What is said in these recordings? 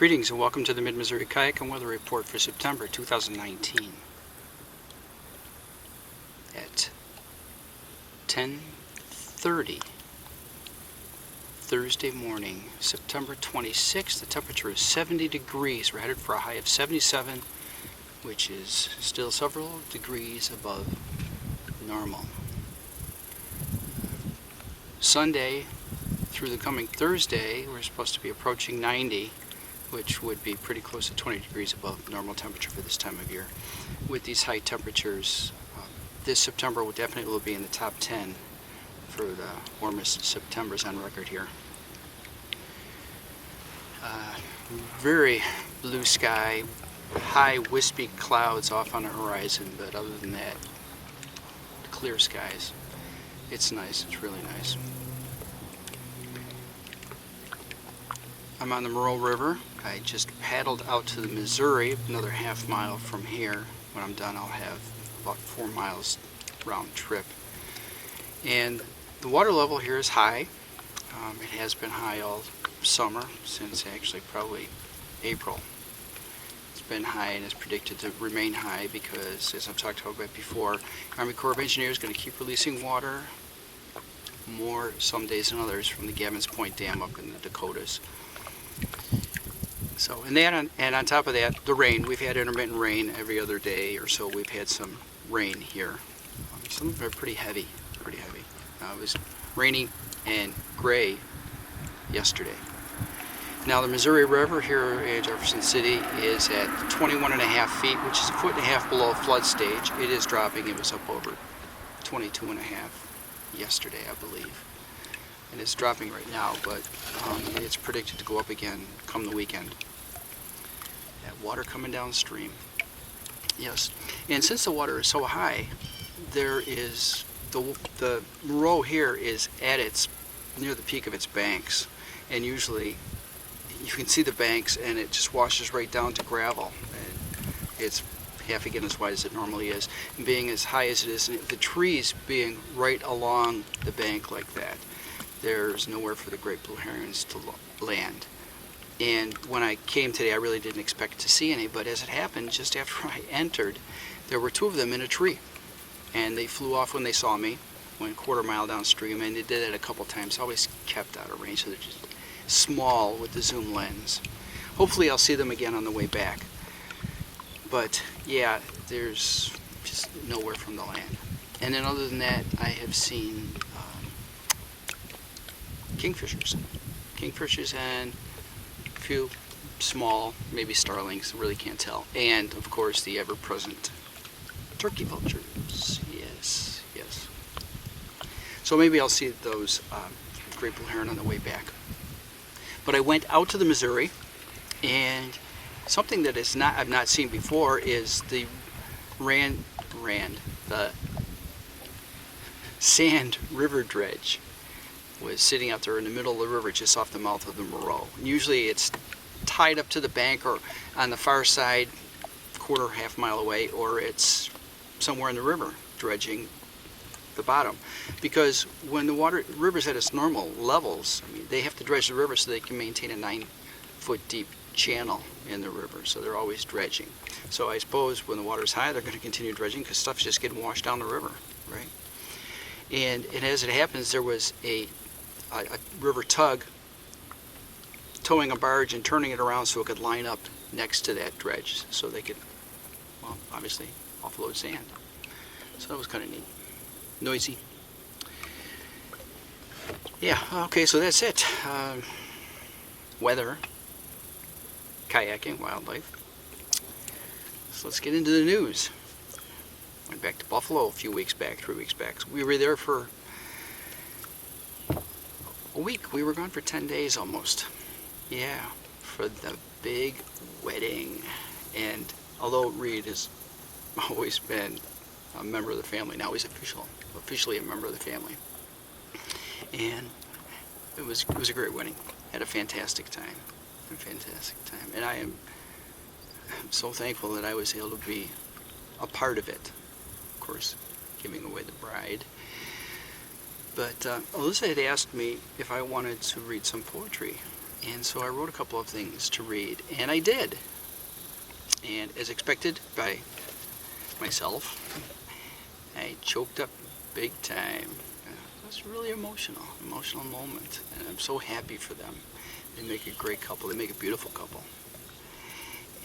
Greetings and welcome to the Mid-Missouri Kayak and Weather Report for September 2019 at 10:30 Thursday morning, September 26th. The temperature is 70 degrees. We're headed for a high of 77, which is still several degrees above normal. Sunday through the coming Thursday, we're supposed to be approaching 90, which would be pretty close to 20 degrees above normal temperature for this time of year. With these high temperatures, this September will definitely be in the top 10 for the warmest Septembers on record here. Very blue sky, high wispy clouds off on the horizon, but other than that, clear skies. It's nice, it's really nice. I'm on the Moreau River. I just paddled out to the Missouri, another half mile from here. When I'm done, I'll have about 4 miles round trip. And the water level here is high. It has been high all summer, since actually probably April. It's been high and is predicted to remain high because, as I've talked about before, Army Corps of Engineers is going to keep releasing water more some days than others from the Gavin's Point Dam up in the Dakotas. So, and on top of that, the rain. We've had intermittent rain every other day or so. We've had some rain here. Some of them are pretty heavy, it was rainy and gray yesterday. Now the Missouri River here in Jefferson City is at 21.5 feet, which is 1.5 feet below flood stage. It is dropping. It was up over 22.5 yesterday, I believe. And it's dropping right now, but it's predicted to go up again come the weekend. That water coming downstream. Yes, and since the water is so high, there is the Moreau here is at its near the peak of its banks, and usually you can see the banks, and it just washes right down to gravel. And it's half again as wide as it normally is, and being as high as it is, and the trees being right along the bank like that, there's nowhere for the great blue herons to land. And when I came today, I really didn't expect to see any, but as it happened, just after I entered, there were 2 of them in a tree. And they flew off when they saw me, went 1/4 mile downstream, and they did it a couple times. Always kept out of range, so they're just small with the zoom lens. Hopefully I'll see them again on the way back. But yeah, there's just nowhere from the land. And then other than that, I have seen kingfishers and a few small, maybe starlings, really can't tell. And of course the ever-present turkey vultures. Yes. So maybe I'll see those great blue heron on the way back. But I went out to the Missouri, and something that I've not seen before is the the sand river dredge was sitting out there in the middle of the river just off the mouth of the Moreau. And usually it's tied up to the bank or on the far side, 1/4 mile away, or it's somewhere in the river dredging the bottom. Because when the river's at its normal levels, I mean, they have to dredge the river so they can maintain a 9-foot deep channel in the river, so they're always dredging. So I suppose when the water's high, they're going to continue dredging because stuff's just getting washed down the river, right? And as it happens, there was a river tug towing a barge and turning it around so it could line up next to that dredge so they could, well, obviously offload sand. So that was kind of neat. Noisy. Yeah, okay, so that's it. Weather, kayaking, wildlife. So let's get into the news. Went back to Buffalo a few weeks back, 3 weeks back. So we were there for a week. We were gone for 10 days almost. Yeah, for the big wedding. And although Reed has always been a member of the family, now he's officially a member of the family. And it was a great wedding. Had a fantastic time. And I'm so thankful that I was able to be a part of it. Of course, giving away the bride. But Alyssa had asked me if I wanted to read some poetry And so I wrote a couple of things to read, and I did. And as expected by myself, I choked up big time. It was really emotional moment, and I'm so happy for them. They make a great couple. They make a beautiful couple.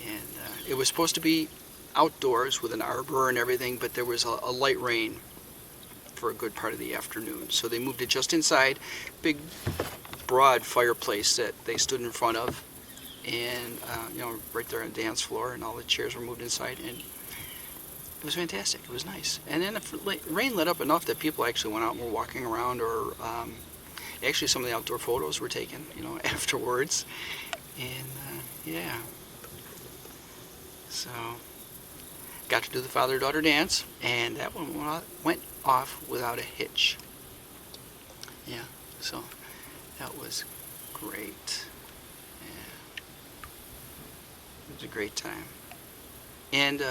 And it was supposed to be outdoors with an arbor and everything, but there was a light rain for a good part of the afternoon. So they moved it just inside, big broad fireplace that they stood in front of, and right there on the dance floor, and all the chairs were moved inside, and it was fantastic. It was nice. And then the rain let up enough that people actually went out and were walking around, or actually some of the outdoor photos were taken, afterwards. And yeah. So got to do the father-daughter dance, and that one went off without a hitch. Yeah, so that was great. Yeah. It was a great time. And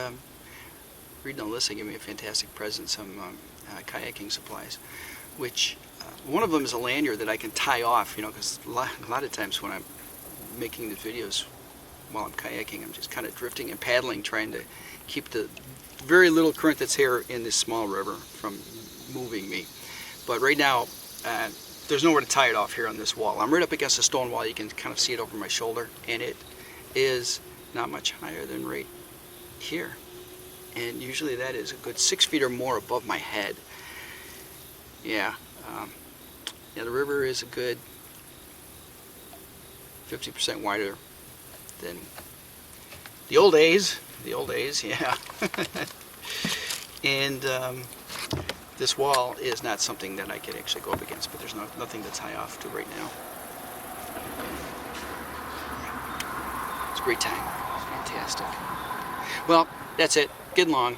reading Alyssa gave me a fantastic present, some kayaking supplies, which one of them is a lanyard that I can tie off, because a lot of times when I'm making the videos while I'm kayaking, I'm just kind of drifting and paddling, trying to keep the very little current that's here in this small river from moving me. But right now, there's nowhere to tie it off here on this wall. I'm right up against a stone wall. You can kind of see it over my shoulder, and it is not much higher than right here. And usually that is a good 6 feet or more above my head. Yeah, the river is a good 50% wider than the old days. Yeah. And this wall is not something that I could actually go up against, but there's nothing to tie off to right now. It's a great time. It's fantastic. Well, that's it. Getting long,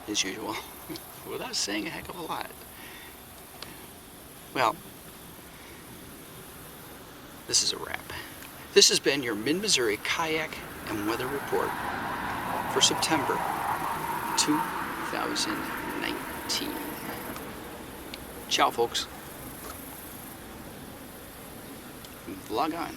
as usual, without saying a heck of a lot. Well, this is a wrap. This has been your Mid-Missouri Kayak and Weather Report for September 2019. Ciao, folks. Vlog on.